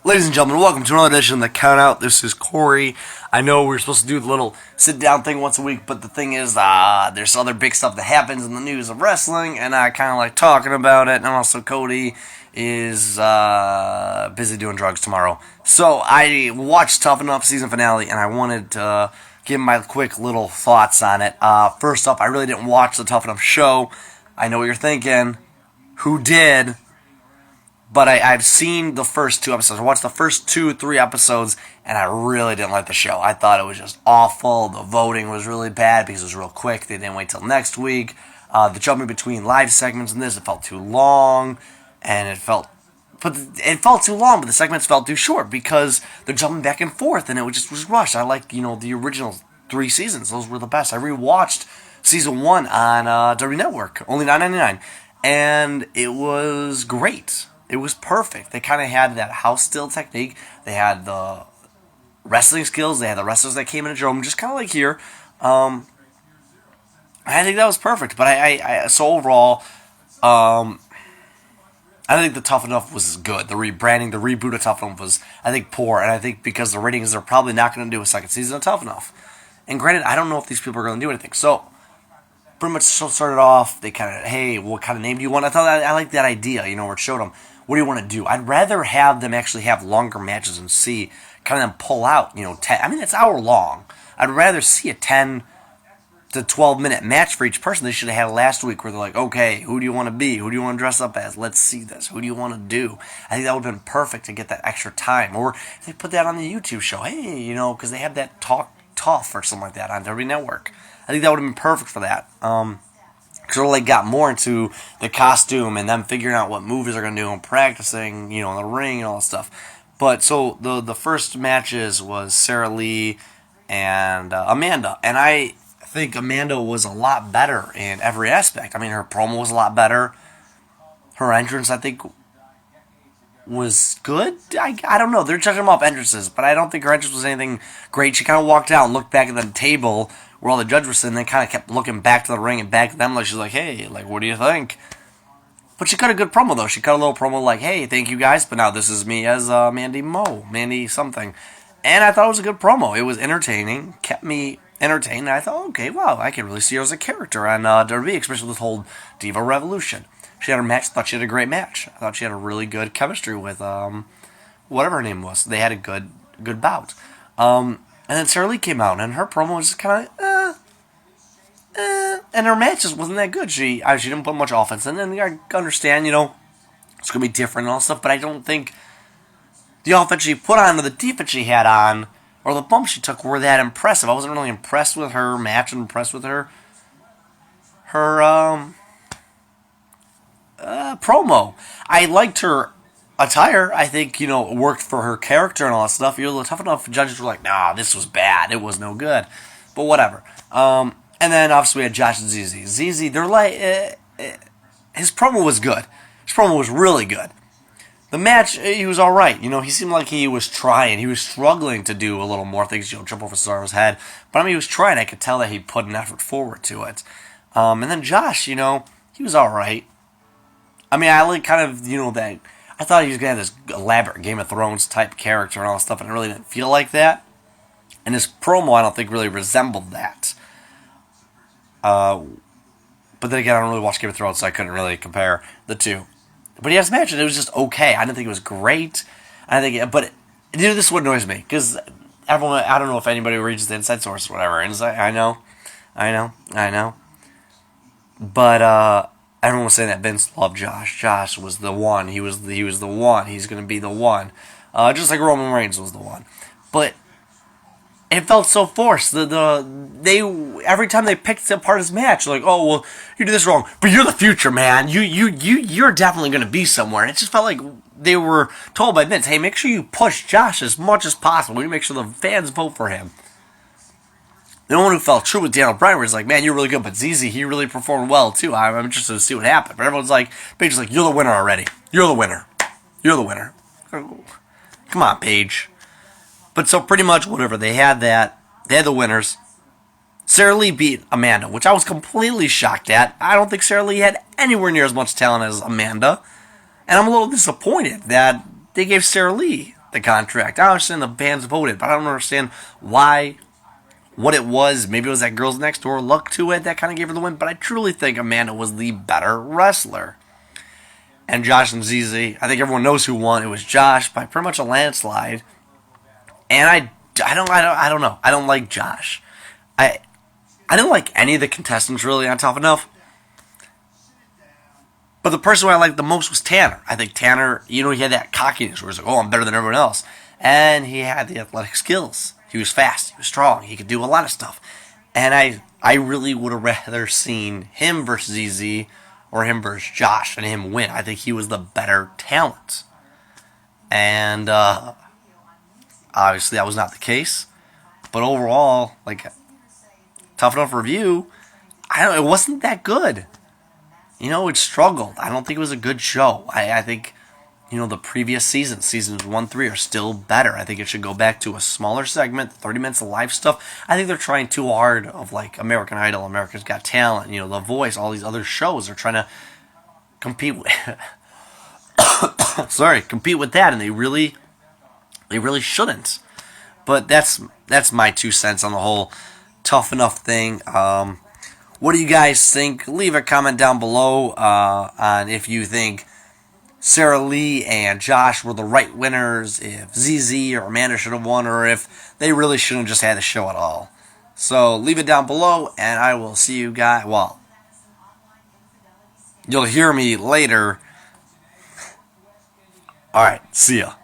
Ladies and gentlemen, welcome to another edition of the Countout. This is Corey. I know we're supposed to do the little sit-down thing once a week, but the thing is, there's other big stuff that happens in the news of wrestling, and I kind of like talking about it, and also Cody is busy doing drugs tomorrow. So I watched Tough Enough season finale, and I wanted to give my quick little thoughts on it. First up, I really didn't watch the Tough Enough show. I know what you're thinking. Who did? But I've seen the first two episodes. I watched the first 2-3 episodes, and I really didn't like the show. I thought it was just awful. The voting was really bad because it was real quick. They didn't wait till next week. The jumping between live segments and this, it felt too long, and it felt too long, but the segments felt too short because they're jumping back and forth, and it was rushed. I like the original 3 seasons; those were the best. I rewatched season 1 on WWE Network, only $9.99, and it was great. It was perfect. They kind of had that house still technique. They had the wrestling skills. They had the wrestlers that came in and drove them, just kind of like here. I think that was perfect. But so overall, I think the Tough Enough was good. The rebranding, the reboot of Tough Enough was, I think, poor. And I think because the ratings, they're probably not going to do a second season of Tough Enough. And granted, I don't know if these people are going to do anything. So pretty much started off. They kind of, hey, what kind of name do you want? I liked that idea. Where it showed them. What do you want to do? I'd rather have them actually have longer matches and see kind of them pull out, 10. I mean, it's hour long. I'd rather see a 10 to 12 minute match for each person. They should have had last week where they're like, okay, who do you want to be? Who do you want to dress up as? Let's see this. Who do you want to do? I think that would have been perfect to get that extra time. Or if they put that on the YouTube show, hey, because they have that Talk Tough or something like that on WWE Network. I think that would have been perfect for that. Because they got more into the costume and them figuring out what moves they're going to do and practicing, in the ring and all that stuff. But so the first matches was Sarah Lee and Amanda. And I think Amanda was a lot better in every aspect. I mean, her promo was a lot better. Her entrance, I think, was good. I don't know. They're judging them off entrances, but I don't think her entrance was anything great. She kind of walked out and looked back at the table where all the judges were sitting, and kind of kept looking back to the ring and back to them like she's like, hey, like, what do you think? But she cut a good promo, though. She cut a little promo like, hey, thank you guys, but now this is me as Mandy something. And I thought it was a good promo. It was entertaining, kept me entertained, and I thought, okay, wow, I can really see her as a character on WWE, especially with this whole Diva Revolution. She had her match, thought she had a great match. I thought she had a really good chemistry with whatever her name was. They had a good bout. And then Sarah Lee came out, and her promo was just kind of, and her matches wasn't that good. She didn't put much offense in, and I understand, it's going to be different and all that stuff, but I don't think the offense she put on or the defense she had on or the bumps she took were that impressive. I wasn't really impressed with her match and impressed with her promo. I liked her attire. I think, it worked for her character and all that stuff. The Tough Enough judges were like, nah, this was bad. It was no good. But whatever. And then obviously we had Josh and ZZ. ZZ, they're like, his promo was good. His promo was really good. The match, he was alright. He seemed like he was trying. He was struggling to do a little more things, jump over Cesaro's head. But I mean, he was trying. I could tell that he put an effort forward to it. And then Josh, he was alright. I mean, I like kind of, that I thought he was going to have this elaborate Game of Thrones type character and all that stuff, and it really didn't feel like that. And his promo, I don't think, really resembled that. But then again, I don't really watch Game of Thrones, so I couldn't really compare the two. But he has a match, and it was just okay. I didn't think it was great. But this is what annoys me, because everyone, I don't know if anybody reads the inside source or whatever, and I know. But, everyone was saying that Vince loved Josh. Josh was the one. He was the one. He's going to be the one. Just like Roman Reigns was the one. But it felt so forced. Every time they picked apart his match, like, oh well, you did this wrong, but you're the future, man. You're definitely going to be somewhere. And it just felt like they were told by Vince, hey, make sure you push Josh as much as possible. You make sure the fans vote for him. The one who felt true with Daniel Bryan was like, man, you're really good, but ZZ, he really performed well, too. I'm interested to see what happened. But everyone's like, Paige's like, you're the winner already. You're the winner. You're the winner. Come on, Paige. But so pretty much whatever, they had that. They had the winners. Sarah Lee beat Amanda, which I was completely shocked at. I don't think Sarah Lee had anywhere near as much talent as Amanda. And I'm a little disappointed that they gave Sarah Lee the contract. I understand the fans voted, but I don't understand why, what it was. Maybe it was that Girls Next Door look to it that kind of gave her the win, but I truly think Amanda was the better wrestler. And Josh and ZZ, I think everyone knows who won. It was Josh by pretty much a landslide. And I don't know. I don't like Josh. I didn't like any of the contestants really on Tough Enough. But the person who I liked the most was Tanner. I think Tanner, he had that cockiness where he's like, oh, I'm better than everyone else. And he had the athletic skills. He was fast. He was strong. He could do a lot of stuff. And I really would have rather seen him versus ZZ or him versus Josh and him win. I think he was the better talent. And obviously that was not the case. But overall, Tough Enough review, it wasn't that good. It struggled. I don't think it was a good show. I think, the previous seasons 1, 3 are still better. I think it should go back to a smaller segment, 30 minutes of live stuff. I think they're trying too hard of American Idol, America's Got Talent, The Voice, all these other shows. They're trying to compete with, compete with that, and they really shouldn't. But that's my 2 cents on the whole Tough Enough thing. What do you guys think? Leave a comment down below on if you think Sarah Lee and Josh were the right winners, if ZZ or Amanda should have won, or if they really shouldn't have just had the show at all. So leave it down below, and I will see you guys. Well, you'll hear me later. All right, see ya.